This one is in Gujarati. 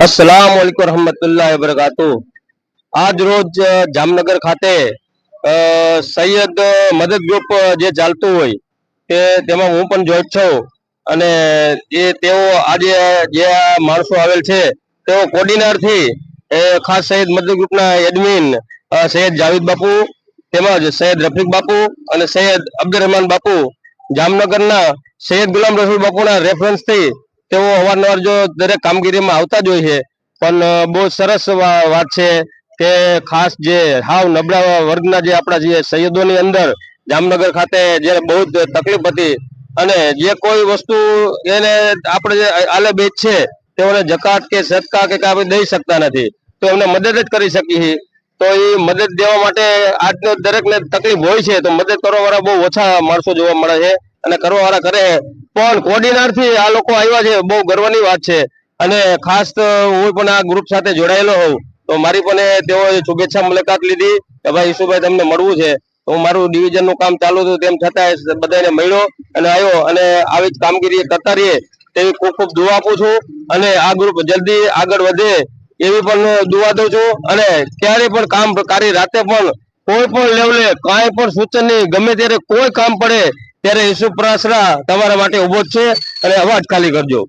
अस्सलाम वालेकुम रहमतुल्लाहि वबरकातु। आज रोज जामनगर खाते સૈયદ મદદ ગ્રુપ જે ચાલતું હોય તેમાં હું પણ જોઈન્ટ છું અને તેઓ આજે જે માણસો આવેલ છે તેઓ કોડીનારથી ખાસ સૈયદ મદદ ગ્રુપના એડમિન સૈયદ જાવેદ બાપુ તેમજ સૈયદ રફીક બાપુ અને સૈયદ અબ્દુલ રહેમાન બાપુ જામનગરના સૈયદ ગુલામ રસૂલ બાપુના રેફરન્સથી તેઓ અવારનવાર જો દરેક કામગીરીમાં આવતા જ હોય છે। પણ બહુ સરસ વાત છે કે ખાસ જે હાવ નબળા વર્ગના જે આપણા જે સૈયદોની અંદર જામનગર ખાતે જે બહુ જ તકલીફ હતી અને જે કોઈ વસ્તુ એને આપણે જે આલે બેચ છે તેઓને જકાત કે સદકા કે આપણે દઈ શકતા નથી, તો એમને મદદ જ કરી શકીએ। તો એ મદદ દેવા માટે આજનો દરેકને તકલીફ હોય છે, તો મદદ કરવા વાળા બહુ ઓછા માણસો જોવા મળે છે અને કરવા વાળા કરે પણ કોડીનારથી આ લોકો આવ્યા છે, બહુ ગર્વની વાત છે। અને ખાસ તો હું પણ આ ગ્રુપ સાથે જોડાયેલો હોઉં તો મારી પણ તેઓ શુભેચ્છા મુલાકાત લીધી કે ભાઈ ઈસુભાઈ તમને મળવું છે, તો હું મારું ડિવિઝનનું કામ ચાલુ હતું તેમ છતાં બધાને મળ્યો અને આવ્યો અને આવી જ કામગીરી કરતા રહીએ તેવી ખૂબ ખૂબ દુઆ આપું છું અને આ ગ્રુપ જલ્દી આગળ વધે એવી પણ દુઆ દઉં છું। અને ક્યારે પણ કામ કાર્ય રાતે પણ કોઈ પણ લેવલે કાંઈ પણ સૂચનની ગમે ત્યારે કોઈ કામ પડે ત્યારે ઈસુ પ્રાસરા તમારા માટે ઉભો જ છે અને અવાજ ખાલી કરજો।